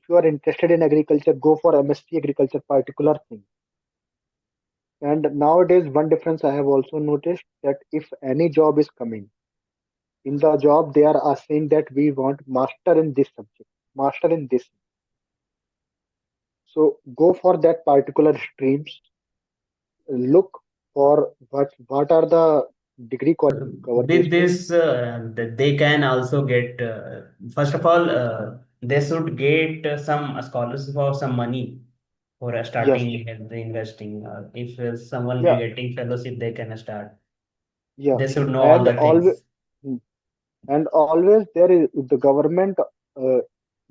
if you are interested in agriculture, go for MSc agriculture particular thing. And nowadays, one difference I have also noticed that if any job is coming, in the job they are saying that we want master in this subject, master in this. So go for that particular streams. Look for what are the degree cover With courses. this, they can also get, first of all, they should get some scholarship or some money for Yes, starting and investing. If someone yeah, getting fellowship, they can start. yeah, They should know all and the always things. and always there is the government.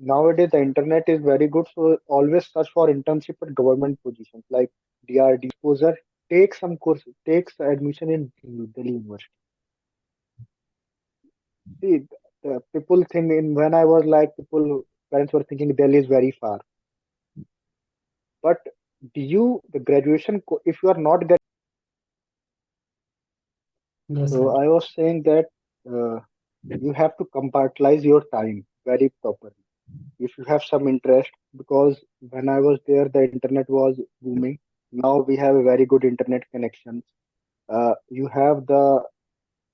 Nowadays, the internet is very good, so always search for internship at government positions like DRD exposure. Take some course, takes admission in Delhi University. See, the people think in when I was like people parents were thinking Delhi is very far, but do you the graduation if you are not getting. Yes, So sir. I was saying that uh, you have to compartmentalize your time very properly. If you have some interest, because when I was there, the internet was booming. Now we have a very good internet connections. You have the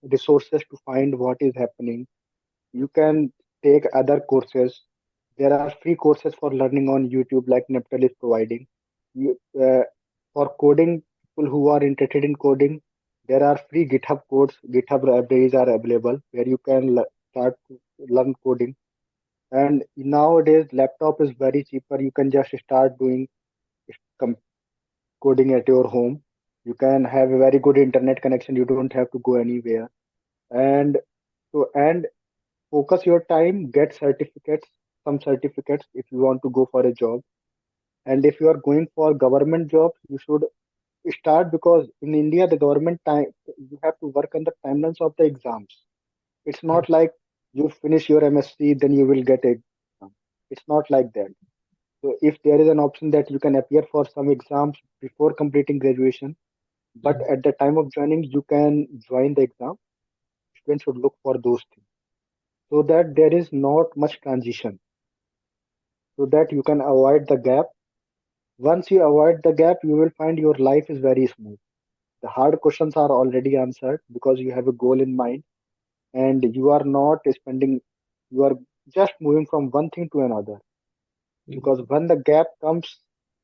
resources to find what is happening. You can take other courses. There are free courses for learning on YouTube, like Neptal is providing. You, for coding, people who are interested in coding, there are free GitHub codes. GitHub libraries are available where you can start to learn coding. And nowadays, laptop is very cheaper. You can just start doing com- coding at your home. You can have a very good internet connection. You don't have to go anywhere. And and focus your time, get certificates, some certificates if you want to go for a job. And if you are going for government job, you should start because in India, the government time you have to work on the timelines of the exams. It's not like you finish your MSc, then you will get a exam. It's not like that. So if there is an option that you can appear for some exams before completing graduation, but Mm. at the time of joining, you can join the exam. Students should look for those things so that there is not much transition, so that you can avoid the gap. Once you avoid the gap, you will find your life is very smooth. The hard questions are already answered because you have a goal in mind and you are not spending, you are just moving from one thing to another. Because when the gap comes,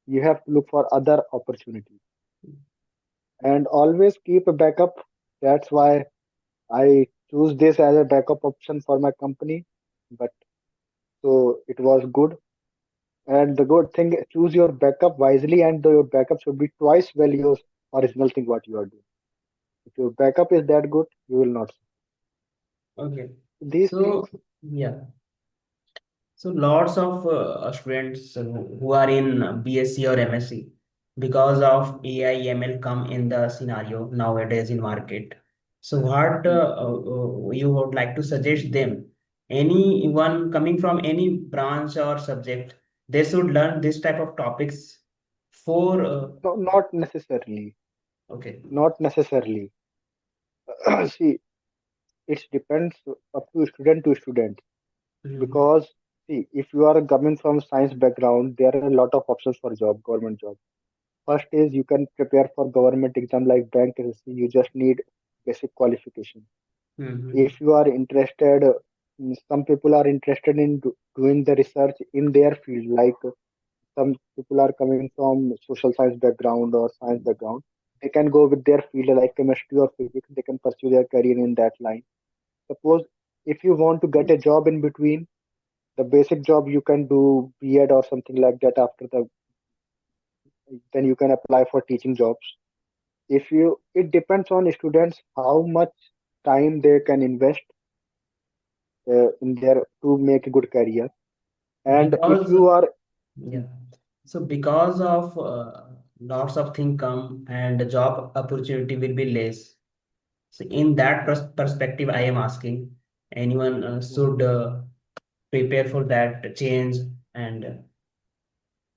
you have to look for other opportunities and always keep a backup. That's why I choose this as a backup option for my company. But so it was good. And the good thing, choose your backup wisely, and your backup should be twice well your original thing what you are doing. If your backup is that good, you will not. Okay. These things. So, yeah. So lots of students who are in BSc or MSc, because of AI ML come in the scenario nowadays in market. So what Hmm. you would like to suggest them? Anyone coming from any branch or subject, they should learn this type of topics for No, not necessarily. okay. Not necessarily. See, it depends up to student to student. Mhm. Because see, if you are coming from science background, there are a lot of options for job, government job. First is you can prepare for government exam like bank SSC. You just need basic qualification. Mhm. If you are interested, some people are interested in doing the research in their field. Like some people are coming from social science background or science background. They can go with their field like chemistry or physics. They can pursue their career in that line. Suppose if you want to get a job in between the basic job, you can do B.Ed or something like that. After the then you can apply for teaching jobs. If you, it depends on students how much time they can invest in their to make a good career. And if Because you are, yeah. So because of lots of things come and the job opportunity will be less. So in that perspective, I am asking anyone should prepare for that change and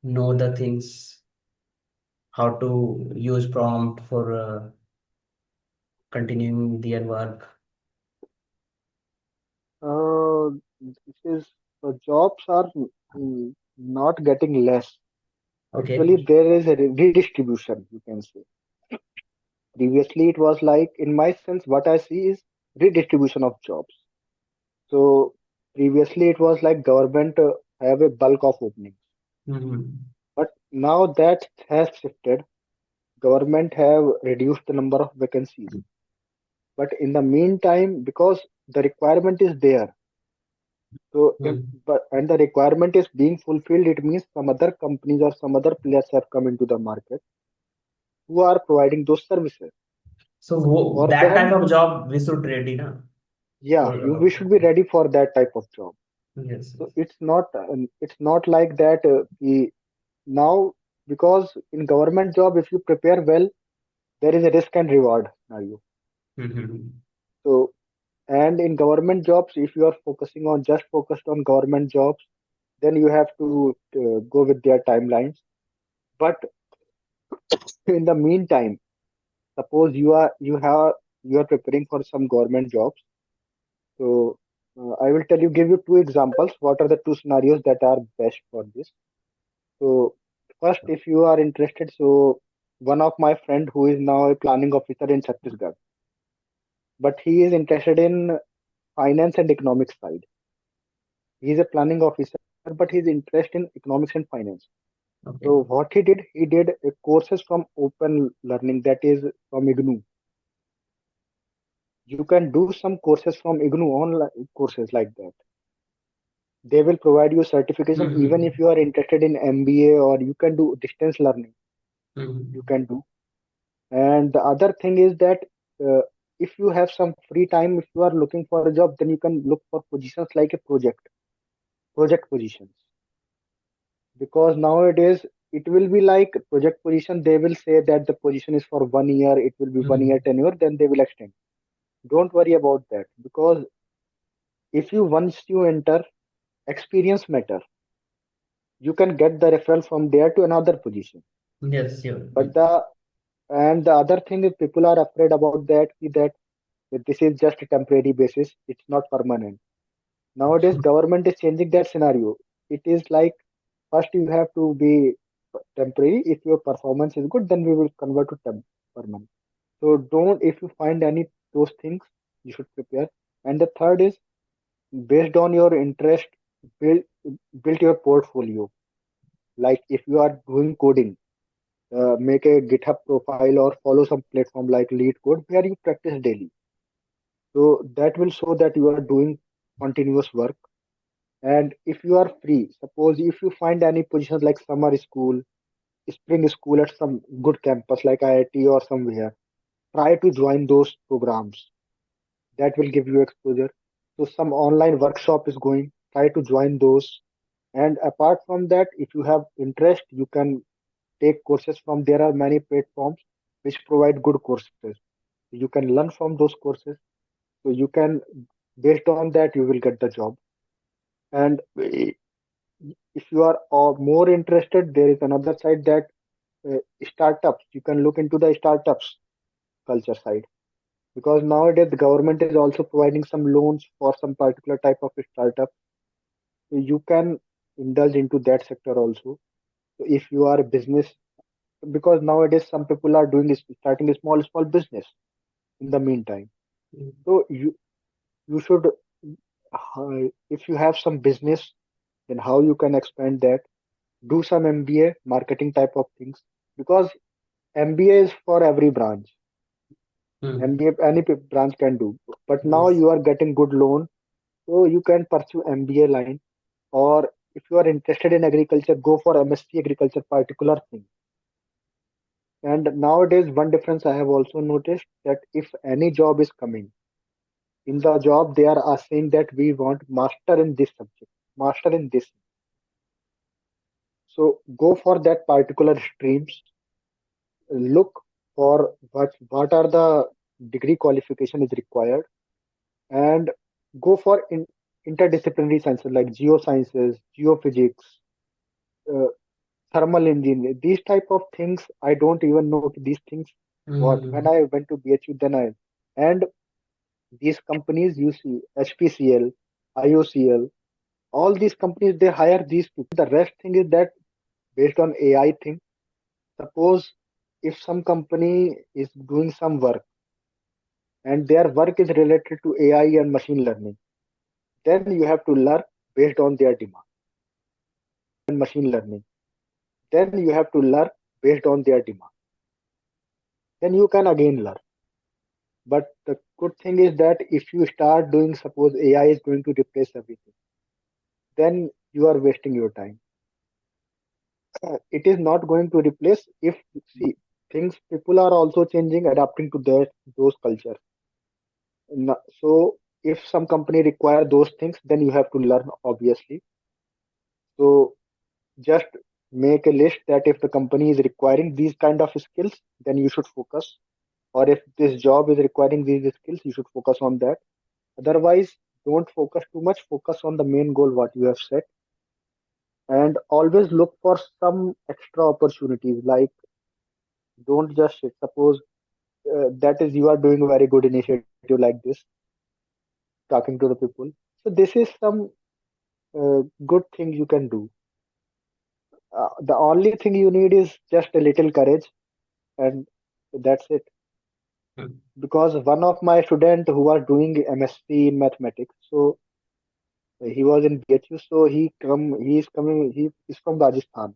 know the things, how to use prompt for continuing their work. this is jobs are. not getting less. Okay. Actually, there is a redistribution, you can say. Previously, it was like, in my sense, what I see is redistribution of jobs. So previously, it was like government have a bulk of openings, Mm-hmm. but now that has shifted. Government have reduced the number of vacancies, but in the meantime, because the requirement is there, so but and the requirement is being fulfilled, it means some other companies or some other players have come into the market who are providing those services. So For that type them, of job we should ready, na? yeah, For, we should be ready for that type of job. yes, So yes. it's not like that now, because in government job, if you prepare well, there is a risk and reward scenario. Mm-hmm. So, and in government jobs, if you are focused on government jobs, then you have to go with their timelines. But in the meantime, suppose you are preparing for some government jobs. So I will give you two examples. What are the two scenarios that are best for this? So first, if you are interested, so one of my friend who is now a planning officer in Chhattisgarh, but he is interested in finance and economics side. He is a planning officer, but he's interested in economics and finance. So Okay. what he did a courses from open learning, that is from IGNU. You can do some courses from IGNU, online courses like that. They will provide you certification even if Mm-hmm. you are interested in MBA, or you can do distance learning. You Mm-hmm. can do. And the other thing is that uh, if you have some free time, if you are looking for a job, then you can look for positions like a project positions. Because nowadays it will be like project position. They will say that the position is for 1 year. It will be 1 year Mm-hmm. tenure. Then they will extend. Don't worry about that, because if you once you enter, experience matter. You can get the referral from there to another position. Yes, sure. But the other thing is, people are afraid about that, that this is just a temporary basis. It's not permanent. Nowadays, government is changing that scenario. It is like, first you have to be temporary. If your performance is good, then we will convert to permanent. So don't, if you find any those things, you should prepare. And the third is, based on your interest, build build your portfolio. Like if you are doing coding, make a GitHub profile or follow some platform like Lead Code where you practice daily. So that will show that you are doing continuous work. And if you are free, suppose if you find any positions like summer school, spring school at some good campus like IIT or somewhere, try to join those programs. That will give you exposure. So some online workshop is going, try to join those. And apart from that, if you have interest, you can take courses from, there are many platforms which provide good courses. You can learn from those courses. So you can, based on that, you will get the job. And if you are more interested, there is another side, that startups, you can look into the startups culture side, because nowadays the government is also providing some loans for some particular type of startup. So you can indulge into that sector also. So if you are a business, because nowadays some people are doing is starting a small business in the meantime. So you should, if you have some business, then how you can expand that. Do some MBA, marketing type of things, because MBA is for every branch. Mm-hmm. MBA any branch can do, but now Yes. you are getting good loan, so you can pursue MBA line. Or if you are interested in agriculture, go for MSc agriculture particular thing. And nowadays, one difference I have also noticed, that if any job is coming, in the job they are saying that we want master in this subject, master in this. So go for that particular streams. Look for what are the degree qualification is required, and go for interdisciplinary sciences like geosciences, geophysics, uh, thermal engineering, these type of things. I don't even know these things. What, when Mm-hmm. I went to BHU, then I, and these companies, you see HPCL, IOCL, All these companies they hire these people. The rest thing is that based on AI thing. Suppose if some company is doing some work and their work is related to AI and machine learning, then you have to learn based on their demand. And machine learning, then you have to learn based on their demand. Then you can again learn. But the good thing is that if you start doing, suppose AI is going to replace everything, then you are wasting your time. It is not going to replace if see things people are also changing, adapting to their those cultures. So if some company require those things, then you have to learn obviously. So just make a list that if the company is requiring these kind of skills, then you should focus. Or if this job is requiring these skills, you should focus on that. Otherwise, don't focus too much. Focus on the main goal what you have set, and always look for some extra opportunities. Like don't just sit. Suppose that is you are doing a very good initiative like this, talking to the people. So this is some good thing you can do. The only thing you need is just a little courage, and that's it. Hmm. Because one of my student who was doing MSc in mathematics, so he was in BHU, so he is coming, he is from Rajasthan.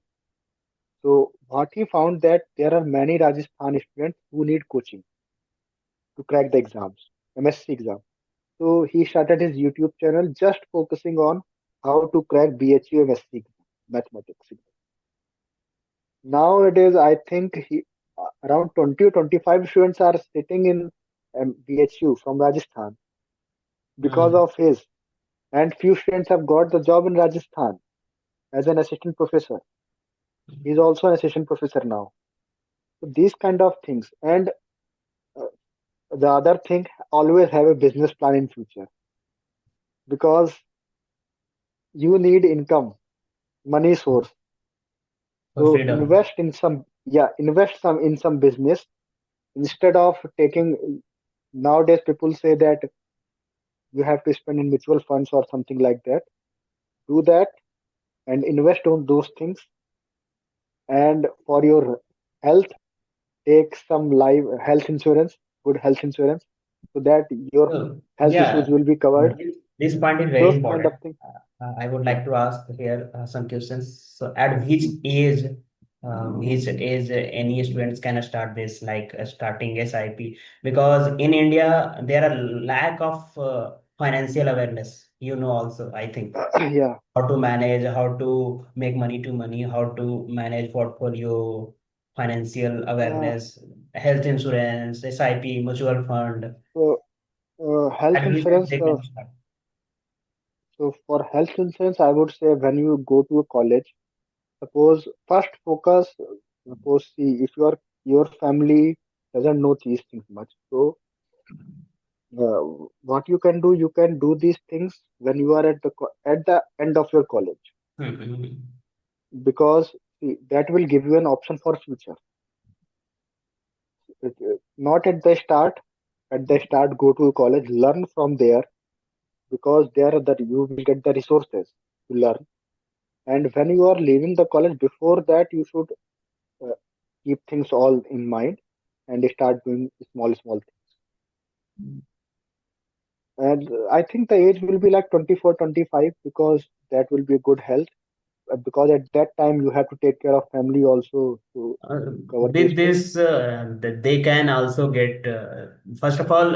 So what he found that there are many Rajasthan students who need coaching to crack the exams, MSc exam. So he started his YouTube channel just focusing on how to crack BHU MSc mathematics. Nowadays, I think around 20 or 25 students are sitting in BHU from Rajasthan because Hmm. of his. And few students have got the job in Rajasthan as an assistant professor. He's also an assistant professor now. So these kind of things. And uh, the other thing, always have a business plan in future because you need income, money source. For So freedom. invest in some, yeah, invest some in some business instead of taking. Nowadays, people say that you have to spend in mutual funds or something like that. Do that and invest on those things. And for your health, take some life health insurance, good health insurance, so that your So, health issues yeah, will be covered. this point is very Those kind important. of things. I would Yeah. like to ask here some questions. So, at which age any students can start this, like starting SIP? Because in India, there are lack of financial awareness. Also, I think Yeah. how to manage, how to make money to money, how to manage portfolio, financial Uh, awareness, health insurance, SIP, mutual fund. so health At which age insurance. they can start? So for health insurance, I would say when you go to a college, suppose first focus. Suppose see if your family doesn't know these things much. So uh, what you can do these things when you are at at the end of your college Mhm. because see, that will give you an option for future. Not at the start. At the start, go to college, learn from there because there are that you will get the resources to learn. And when you are leaving the college, before that, you should uh, keep things all in mind and start doing small things. And I think the age will be like 24, 25 because that will be a good health. Because at that time you have to take care of family also to Uh, cover those with things. this, they can also get, first of all,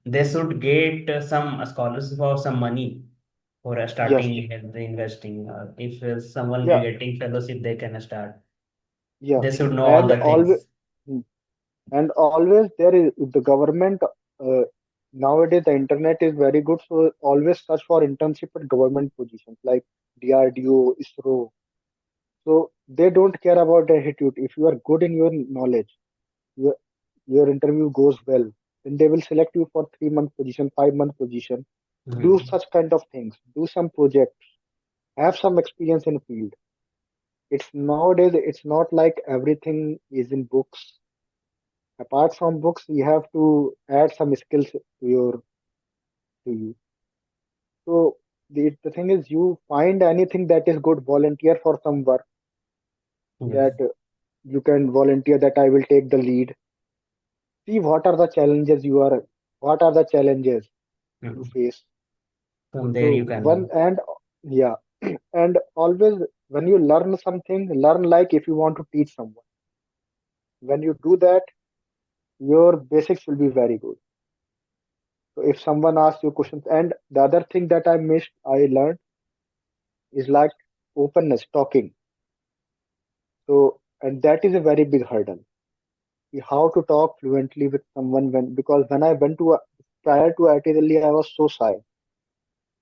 they should get some scholarship or some money for Yes. starting and investing. If someone Yeah. getting fellowship, they can start. Yeah. They should know all And the always. things. And always there is the government. Nowadays the internet is very good, so always search for internship at government positions like DRDO, ISRO. So they don't care about the attitude. If you are good in your knowledge, your your interview goes well, then they will select you for 3 month position, 5 month position. Do Mhm. such kind of things. Do some projects. Have some experience in field. It's nowadays it's not like everything is in books. Apart from books, you have to add some skills to your to you. So The thing is, you find anything that is good, volunteer for some work Yes. that you can volunteer, that I will take the lead. See what are the challenges you Mhm. face. From there So you one can. and yeah, and always when you learn something, learn like if you want to teach someone. When you do that, your basics will be very good. So if someone asks you questions, and the other thing that I learned is like openness, talking. So and that is a very big hurdle. How to talk fluently with someone because when I went to prior to IIT Delhi, I was so shy.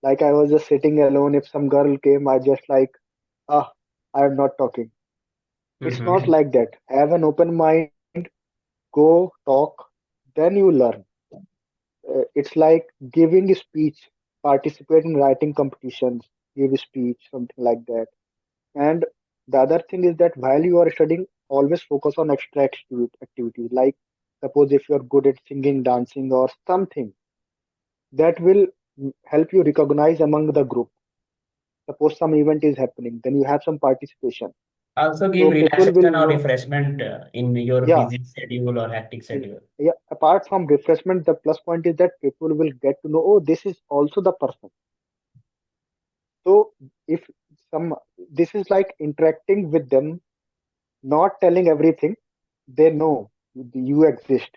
Like I was just sitting alone. If some girl came, I just like ah, I am not talking. It's not Mhm. like that. Have an open mind, go talk, then you learn. It's like giving a speech, participate in writing competitions, give a speech, something like that. And the other thing is that while you are studying, always focus on extra activities. Like suppose if you are good at singing, dancing, or something that will help you recognize among the group. Suppose some event is happening, then you have some participation. Also give So people will relaxation or know. refreshment in your Yeah, busy schedule or hectic schedule. yeah. Apart from refreshment, the plus point is that people will get to know. Oh, this is also the person. So if some, this is like interacting with them, not telling everything. They know you exist.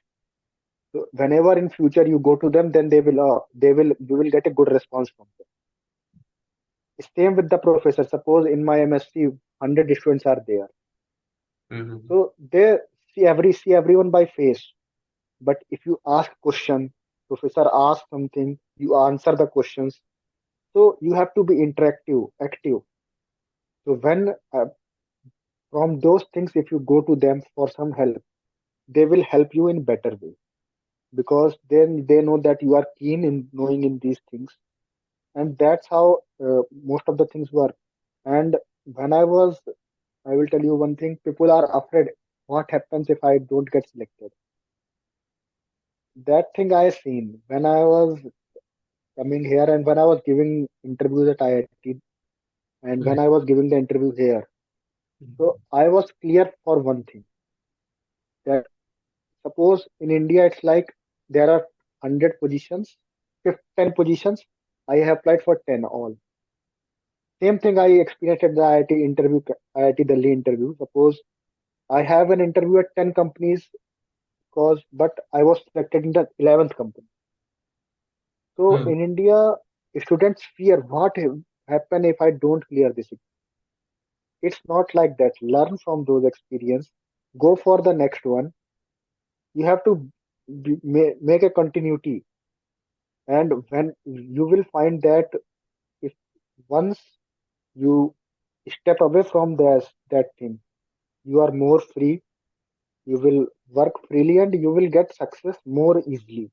So whenever in future you go to them, then you will get a good response from them. Same with the professor. Suppose in my MSc, 100 students are there. Mhm. So they see everyone by face. But if you ask question, professor asks something, you answer the questions. So you have to be interactive, active. So when from those things, if you go to them for some help, they will help you in better way because then they know that you are keen in knowing in these things, and that's how most of the things work. And when I will tell you one thing: people are afraid. What happens if I don't get selected? That thing I seen when I was coming here and when I was giving interviews at IIT and when I was giving the interview here. So I was clear for one thing that suppose in India it's like there are 100 positions, 10 positions. I have applied for 10 all. Same thing I experienced at the IIT interview, IIT Delhi interview. Suppose I have an interview at 10 companies but I was selected in the 11th company. So Mhm. in India, students fear what happen if I don't clear this. It's not like that. Learn from those experience. Go for the next one. You have to make a continuity, and when you will find that if once you step away from that thing, you are more free. You will work freely, and you will get success more easily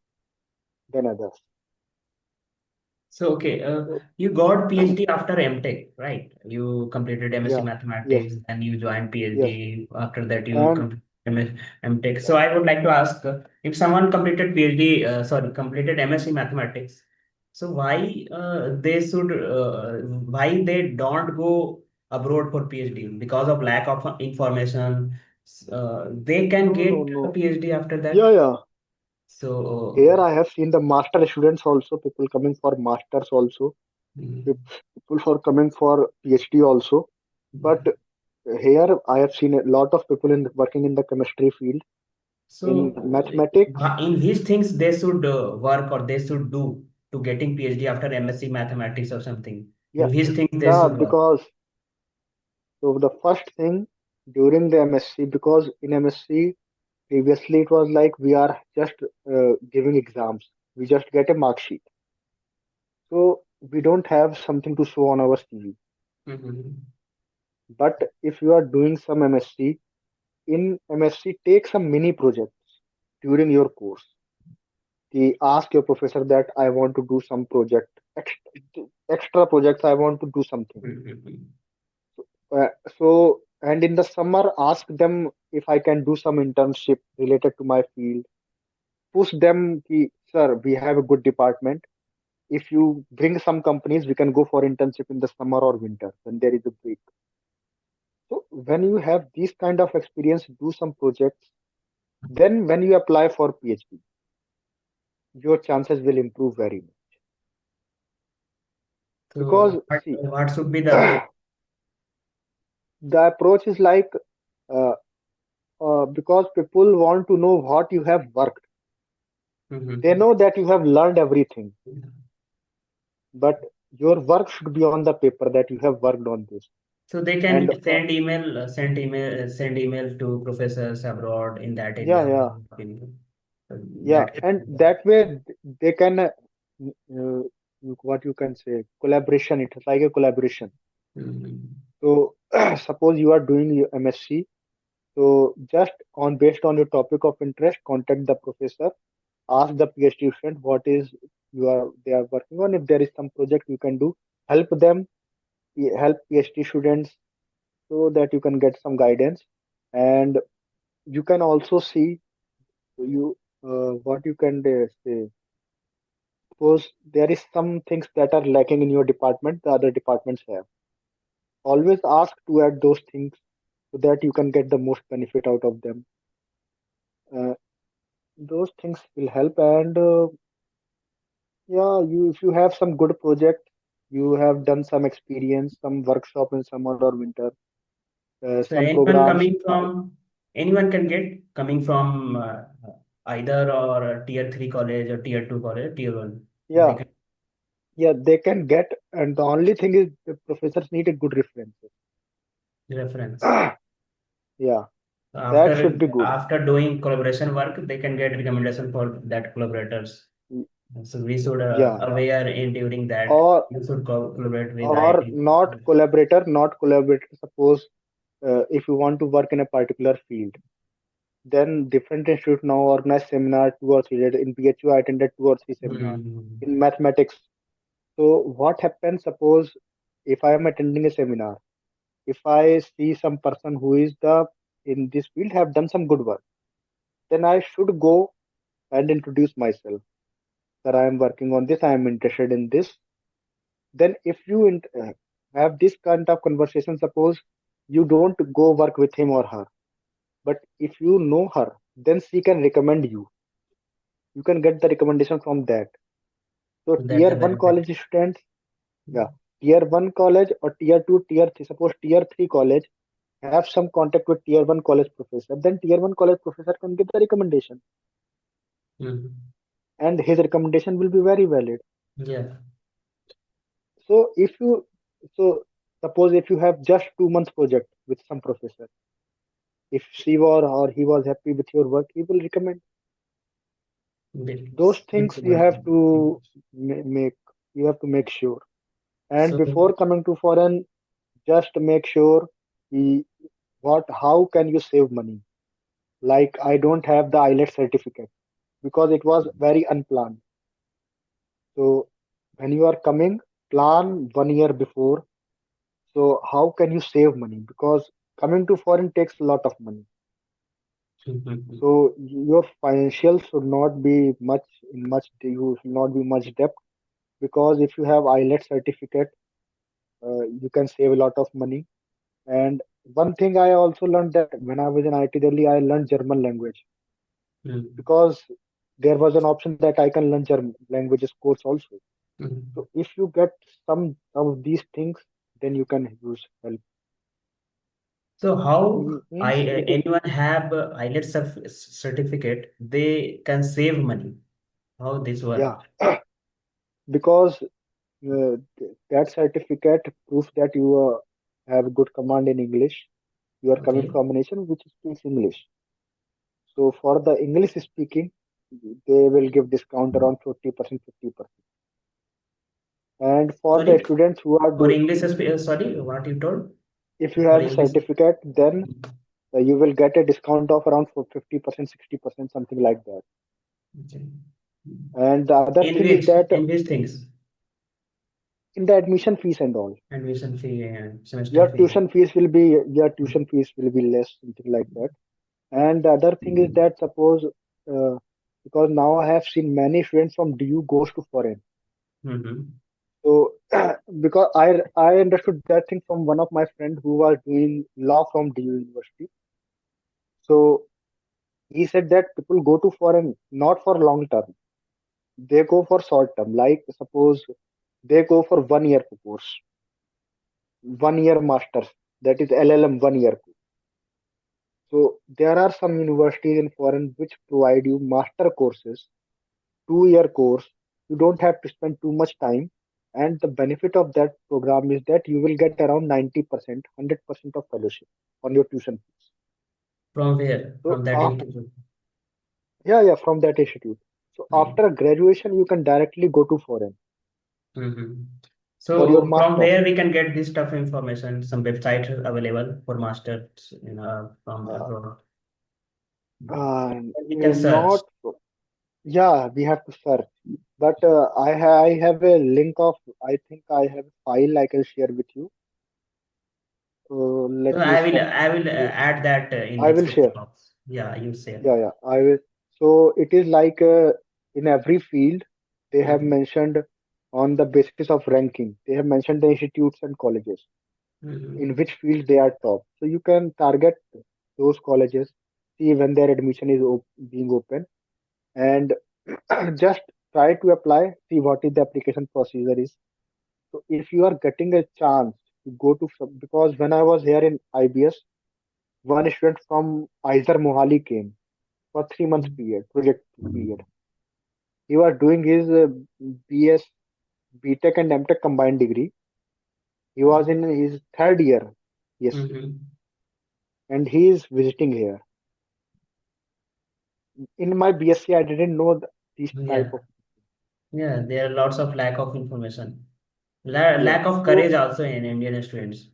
than others. So, okay, So you got PhD after MTech, right? You completed MSc yeah, yes, Mathematics, then you joined yes, PhD. After that, you and completed MTech. So, I would like to ask if someone completed PhD, sorry, completed MSc Mathematics, so why they don't go abroad for PhD because of lack of information? They can no, no, get a no. PhD after Yeah, that. yeah. Here So, I have seen the master students also, people coming for masters also, people for coming for PhD also. But here I have seen a lot of people in working in the chemistry field. In So, mathematics, in these things, they should work or they should do to getting PhD after MSc Mathematics or something. yeah, In these things, they yeah, should work. because so the first thing during the MSc, because in MSc previously it was like we are just giving exams, we just get a mark sheet, so we don't have something to show on our CV. Mhm. But if you are doing some MSc, in MSc, take some mini projects during your course. Ask your professor that I want to do some project, extra projects. I want to do something. Mhm. Uh, and in the summer, ask them if I can do some internship related to my field. Push them, sir, we have a good department. If you bring some companies, we can go for internship in the summer or winter when there is a break. So when you have these kind of experience, do some projects, then when you apply for PhD, your chances will improve very much. Because So see, what should be the approach? the approach is like, uh, because people want to know what you have worked. They Mhm. know that you have learned everything, but your work should be on the paper that you have worked on this. So they And can send email to professors abroad in that yeah, area. yeah, So yeah, that and that way they can, what you can say, collaboration. It's like a collaboration. Mhm. So suppose you are doing your MSc, so just on based on your topic of interest, contact the professor, ask the PhD student what is they are working on. If there is some project you can do, help them, help PhD students so that you can get some guidance. And you can also see you what you can say. Suppose there is some things that are lacking in your department, the other departments have. Always ask to add those things so that you can get the most benefit out of them. Uh, those things will help. And yeah, you if you have some good project, you have done some experience, some workshop in summer or winter, So some programs. anyone can get coming from either or a tier 3 college or tier 2 college, tier 1. They Yeah, can yeah, they can get. And the only thing is the professors need a good references. reference. Yeah, that should After be good. after doing collaboration work, they can get recommendation for that collaborators. Y- So we should Yeah, aware in during that or you should collaborate with or IIT. not collaborator. Suppose if you want to work in a particular field, then different institutes now organize seminar 2 or 3 days. In PHU, I attended 2 or 3 seminars Hmm. in mathematics. So what happens? Suppose if I am attending a seminar, if I see some person who is the in this field have done some good work, then I should go and introduce myself. That I am working on this. I am interested in this. Then if you have this kind of conversation, suppose you don't go work with him or her, but if you know her, then she can recommend you. You can get the recommendation from that. So That's tier the one benefit. college students, yeah, tier one college or tier two, tier three. Suppose tier three college have some contact with tier one college professor, then tier one college professor can give the recommendation, Mhm. and his recommendation will be very valid. Yeah. So if you so suppose if you have just 2 months project with some professor, if she or he was happy with your work, he will recommend. Those things Good you work. have to make. You have to make sure. And So before coming to foreign, just make sure he, what how can you save money. Like I don't have the IELTS certificate because it was very unplanned. So when you are coming, plan 1 year before. So how can you save money? Because coming to foreign takes a lot of money. So your financial should not be much in much. You should not be much debt because if you have IELTS certificate, you can save a lot of money. And one thing I also learned that when I was in IT Delhi, I learned German language mm, because there was an option that I can learn German languages course also. mm. So if you get some of these things, then you can use help. So how Means it is, anyone have IELTS certificate, they can save money. How this yeah, work? because that certificate proves that you have good command in English. You are coming Okay. from a nation which speaks English. So for the English speaking, they will give discount around 40%, 50%. And for the Sorry, students who are for doing, English, sorry, what you told? if you For have the English. certificate, then you will get a discount of around for 50%, 60%, something like that. Okay. And the other thing is that In which things? in the admission fees and all, Admission fee and semester fee. your tuition fees will be less, something like that. And the other thing is that suppose because now I have seen many students from DU goes to foreign. Mm-hmm. So because I understood that thing from one of my friend who was doing law from the university. So he said that people go to foreign not for long term, they go for short term. Like suppose they go for 1 year course, 1 year masters, that is LLM 1 year. So there are some universities in foreign which provide you master courses, 2 year course. You don't have to spend too much time. And the benefit of that program is that you will get around 90%, 100% of fellowship on your tuition fees. From where? So From that after, institute. yeah, from that institute. So after graduation, you can directly go to foreign Mm-hmm. for your So from master. where we can get this stuff information? Some websites are available for masters, from Uh, abroad. We can search. Not, yeah, we have to search. But I have a link of, I think I have a file I can share with you. So Let me search. I will Yes, add that in I will description share. box. Yeah, you say. I will. So it is like in every field they have Mm-hmm. mentioned on the basis of ranking. They have mentioned the institutes and colleges in Mm-hmm. which field they are top. So you can target those colleges, see when their admission is being open, and just try to apply. See what is the application procedure is. So if you are getting a chance to go to because when I was here in IBS, one student from either Mohali came for 3 months period, project period. He was doing his BS, BTech and MTech combined degree. He was in his third year, yes, Mm-hmm. and he is visiting here. In my BSc, I didn't know these type Yeah, of. yeah. There are lots of lack of information. Yeah. Lack of So courage also in Indian students.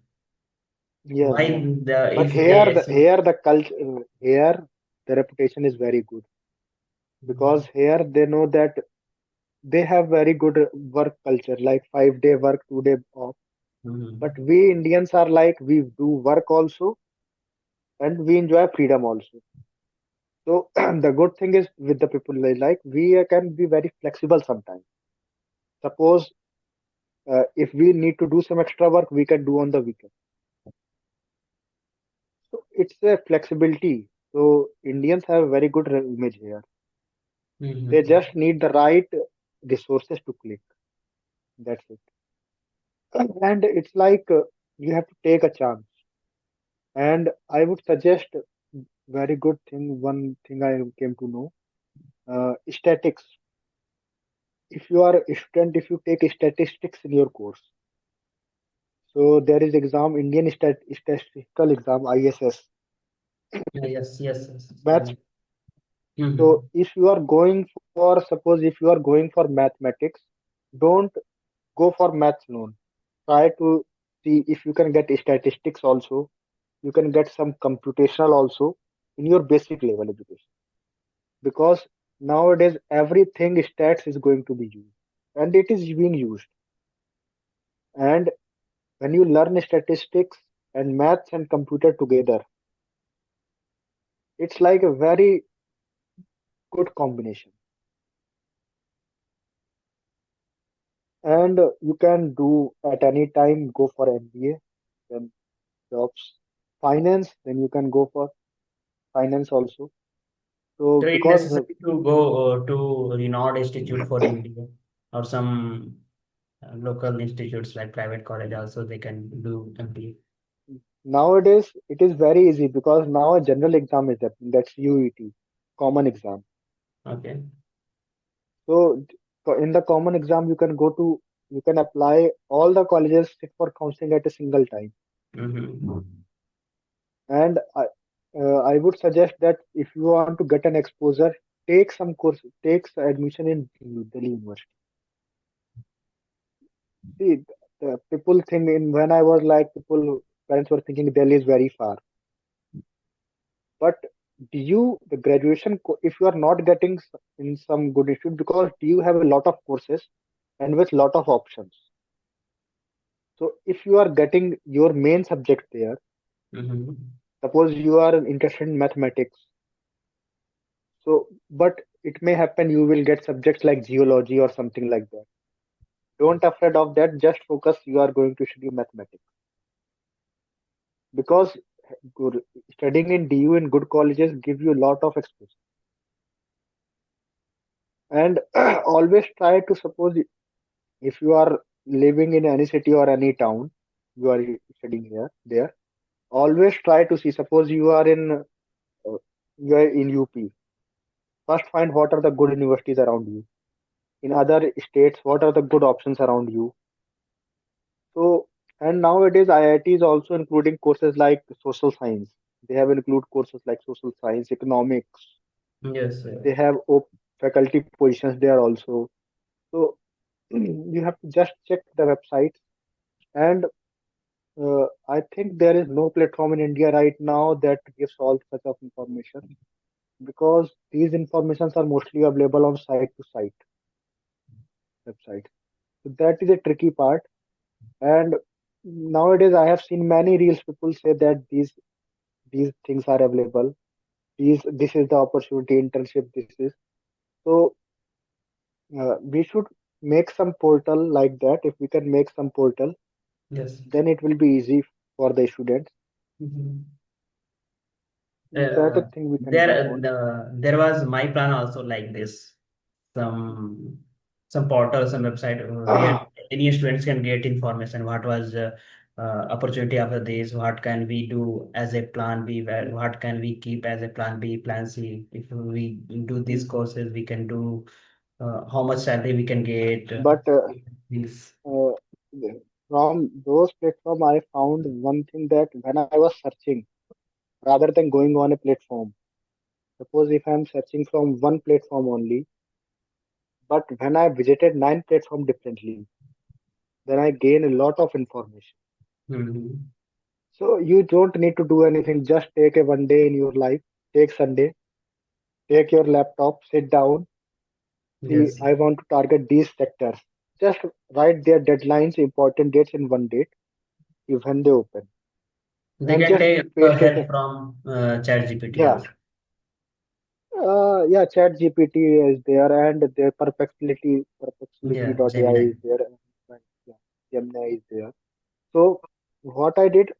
yeah, Why yeah. the But if they so. here the culture, here the reputation is very good because here they know that they have very good work culture, like 5 day work, 2 day off. But Mm-hmm. we Indians are like we do work also and we enjoy freedom also. So the good thing is with the people like we can be very flexible sometimes. Suppose if we need to do some extra work, we can do on the weekend. So it's a flexibility. So Indians have a very good image here. They Mm-hmm. just need the right resources to click. That's it. And it's like you have to take a chance. And I would suggest very good thing. One thing I came to know, statics. If you are a student, if you take statistics in your course, so there is exam, Indian statistical exam, ISS, Yes, yes, yes. I maths. know. Mm-hmm. So if you are going for, suppose if you are going for mathematics, don't go for maths alone. Try to see if you can get statistics also. You can get some computational also in your basic level education. Because nowadays everything stats is going to be used and it is being used. And when you learn statistics and maths and computer together, it's like a very good combination. And you can do at any time go for MBA, then jobs, finance, then you can go for finance also. So So it because necessary to go to renowned institute for MBA or some local institutes like private college also they can do MBA. nowadays it is very easy because now a general exam is happening, that's UET, common exam. Okay. So in the common exam, you can apply all the colleges sit for counseling at a single time. Mm-hmm. And I would suggest that if you want to get an exposure, take some course, take admission in Delhi University. See, the people think in when I was like people, parents were thinking Delhi is very far. But do you the graduation if you are not getting in some good institute because do you have a lot of courses and with lot of options. So if you are getting your main subject there, Mm-hmm. suppose you are interested in mathematics, so but it may happen you will get subjects like geology or something like that. Don't afraid of that. Just focus. You are going to study mathematics because good, studying in DU in good colleges give you a lot of exposure. And always try to suppose if you are living in any city or any town, you are studying here there. Always try to see. Suppose you are in UP. First, find what are the good universities around you. In other states, what are the good options around you. So, and nowadays IIT is also including courses like social science. They have include courses like social science, economics. Yes, They have faculty positions there also. So you have to just check the website. And I think there is no platform in India right now that gives all such of information because these informations are mostly available on site to site website. So that is a tricky part. And nowadays I have seen many reels people say that these things are available. This is the opportunity internship. This is so we should make some portal like that. If we can make some portal, yes. then it will be easy for the students. Mhm. That is thing we can work on. There was my plan also like this. Some some portals and website where any students can get information. What was opportunity after this? What can we do as a plan B? What can we keep as a plan B, plan C? If we do these courses, we can do how much salary we can get. But These. uh, from those platform, I found one thing that when I was searching, rather than going on a platform, suppose if I am searching from one platform only, but when I visited nine platform differently, then I gain a lot of information. Mhm. So you don't need to do anything. Just take a one day in your life. Take Sunday. Take your laptop. Sit down. See, Yes, I want to target these sectors. Just write their deadlines, important dates in one date when they open, they and can just take paste help it. from ChatGPT Yeah, also. yeah. Chat GPT is there, and their Yeah, perplexity.ai Gemini. is there, and yeah, Gemini is there. So what I did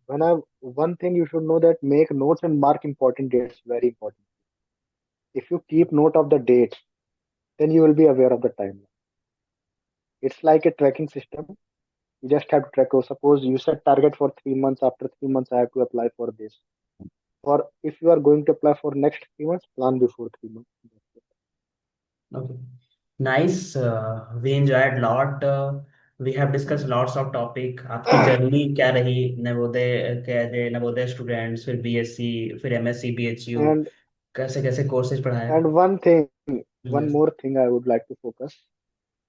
when I one thing you should know that make notes and mark important dates very important. If you keep note of the dates, then you will be aware of the timeline. It's like a tracking system. You just have to track. Oh, suppose you set target for 3 months. After 3 months, I have to apply for this. Or if you are going to apply for next 3 months, plan before 3 months. Okay. Nice. We enjoyed lot. We have discussed lots of topic. आपकी journey क्या रही नवोदय कैसे Navodaya students फिर BSc फिर MSc BHU And कैसे कैसे courses पढ़ाए. one Yes. more thing I would like to focus.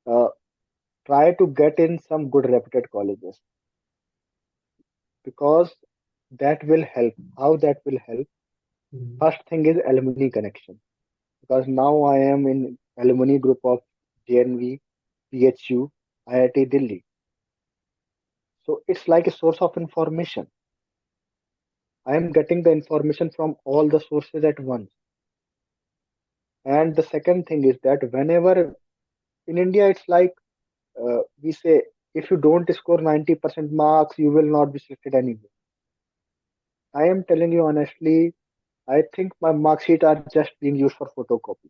Uh, Try to get in some good reputed colleges because that will help. How that will help? Mhm. First thing is alumni connection because now I am in alumni group of JNV, PHU, IIT Delhi. So it's like a source of information. I am getting the information from all the sources at once. And the second thing is that whenever in India, it's like we say, if you don't score 90% marks, you will not be selected anywhere. I am telling you honestly, I think my mark sheet are just being used for photocopy.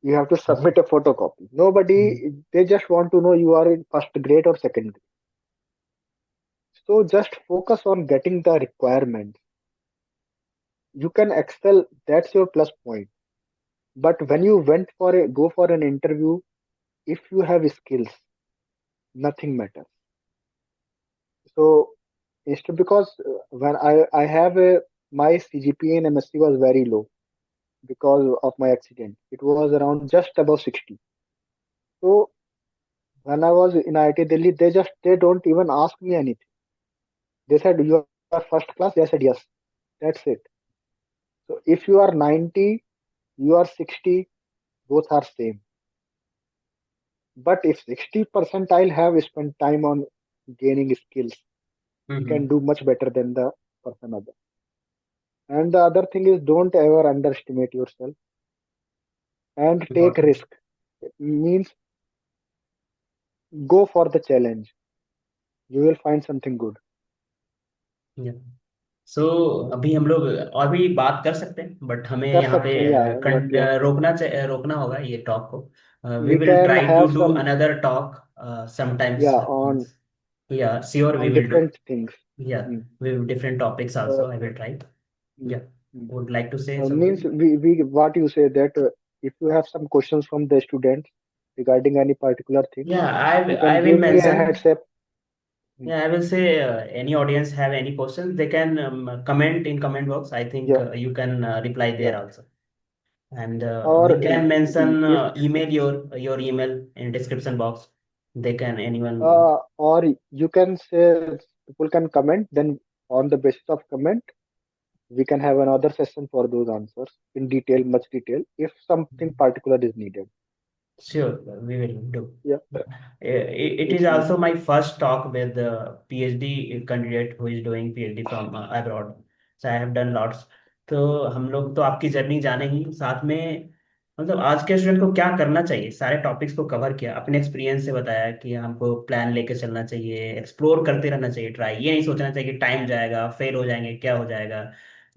You have to submit a photocopy. Nobody, they just want to know you are in first grade or second grade. So just focus on getting the requirements. You can excel, that's your plus point. But when you go for an interview, if you have skills, nothing matters. So instead, because when I have a my CGPA in MSc was very low because of my accident. It was around just above 60. So when I was in IIT Delhi, they don't even ask me anything. They said you are first class. I said yes. That's it. So if you are 90, you are 60, both are same. But if 60 percentile have spent time on gaining skills, he can Mhm. do much better than the person other. And the other thing is don't ever underestimate yourself and take Got it. risk. It means Go for the challenge. You will find something good. सो अभी हम लोग और भी बात कर सकते हैं, but हमें कर यहाँ पे सकते हैं, या बट या रोकना होगा ये टॉक को. We we will can try to have do some, another talk sometimes. yeah, on yeah sure we will do. different things. या Hmm. with different topics Uh, also I will try. hmm, Yeah, hmm. would like to say Means something. we what you say that if you have some questions from the students regarding any particular thing, Yeah, you I can will give me a mention. heads up. Hmm. Yeah, I will say any audience have any questions, they can comment in comment box. I think Yeah, you can reply yeah. there also. And Or we can mention if email your email in description box. They can anyone. or you can say people can comment, then on the basis of comment we can have another session for those answers in detail, much detail, if something particular is needed. Sure, we will do. Yeah, It is it's me. also my first talk with the PhD candidate who is doing PhD from abroad. So I have done lots. तो हम लोग तो आपकी journey जाने ही साथ में, मतलब आज के स्टूडेंट को क्या करना चाहिए, सारे टॉपिक्स को कवर किया, अपने एक्सपीरियंस से बताया कि हमको प्लान लेके चलना चाहिए, एक्सप्लोर करते रहना चाहिए, ट्राई ये नहीं सोचना चाहिए कि टाइम जाएगा, फेल हो जाएंगे, क्या हो जाएगा.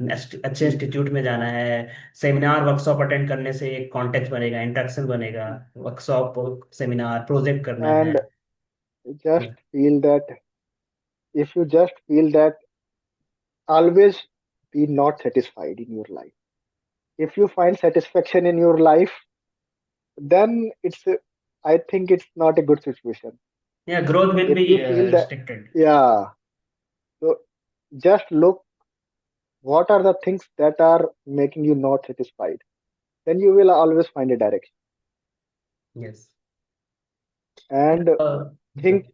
अच्छे Hmm. इंस्टीट्यूट में जाना है, सेमिनार वर्कशॉप अटेंड करने से एक कॉन्टेक्ट बनेगा, इंटरेक्शन बनेगा, वर्कशॉप सेमिनार प्रोजेक्ट करना है. And just feel that if you just feel that always be not satisfied in your life. If you find satisfaction in your life, then I think it's not a good situation. Yeah, growth will If you be feel that, restricted. yeah, so just look what are the things that are making you not satisfied. Then you will always find a direction Yes. and Yeah. think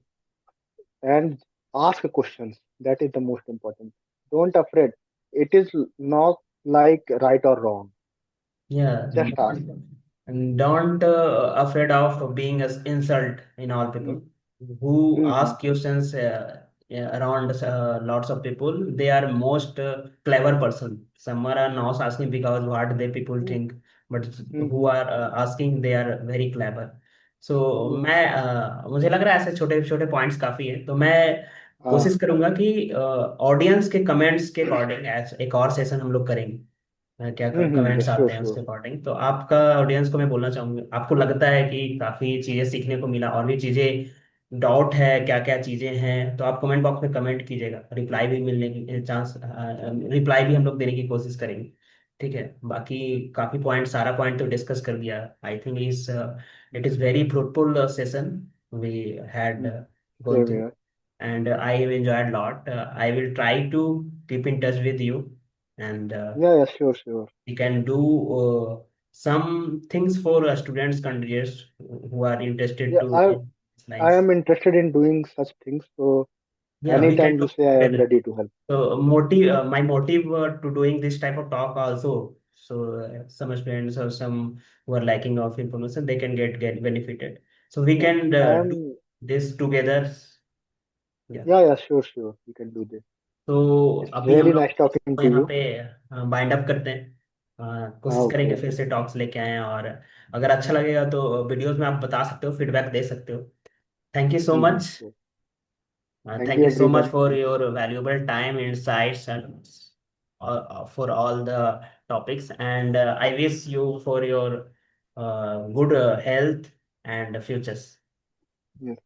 and ask questions. That is the most important. Don't afraid. It is not like right or wrong. Yeah, Just ask. and don't afraid of being as insult in all people who Mm-hmm. ask questions. Yeah, around lots of people, they are most clever person. Some are not asking because what they people think, but who Mm-hmm. are asking, they are very clever. So Yeah. मैं मुझे लग रहा है ऐसे छोटे छोटे points काफी है, तो मैं Uh, कोशिश करूंगा कि ऑडियंस के कमेंट्स के अकॉर्डिंग एक और सेशन हम लोग करेंगे. क्या mm-hmm. कमेंट्स Yes, sure, आते हैं sure. उसके अकॉर्डिंग. तो आपका ऑडियंस को मैं बोलना चाहूंगा, आपको लगता है कि काफी चीजें सीखने को मिला, और भी चीजें डाउट है, क्या क्या चीजें हैं, तो आप कमेंट बॉक्स में कमेंट कीजिएगा, रिप्लाई भी मिलने की चांस, रिप्लाई भी हम लोग देने की कोशिश करेंगे. ठीक है, बाकी काफी पॉइंट, सारा पॉइंट तो डिस्कस कर दिया. I think it is very fruitful session we had Mm. gone Same through, here. and I have enjoyed a lot. I will try to keep in touch with you, and Yeah, yeah, sure, sure. we can do some things for students candidates who are interested Yeah, to I in these I lines. am interested in doing such things. So Yeah, we can anytime you do say, I am together. ready to help. So my motive to doing this type of talk also, so some students or some who are lacking of information, they can get benefited. So we Yeah, can I do am. this together. Yeah. Yeah, yeah, sure, sure. We can do this. तो It's अभी हम really लोग nice talking इसको to यहाँ you. पे bind up करते हैं. कोशिश करेंगे Okay. फिर से टॉक्स लेके आएं, और अगर अच्छा लगेगा तो वीडियोस में आप बता सकते हो, फीडबैक दे सकते हो. Thank you so Mm-hmm. Much. Sure. Thank Thank you, you so much everyone. for Thank you. your valuable time, insights, and for all the topics. And I wish you for your good health and futures. Yes.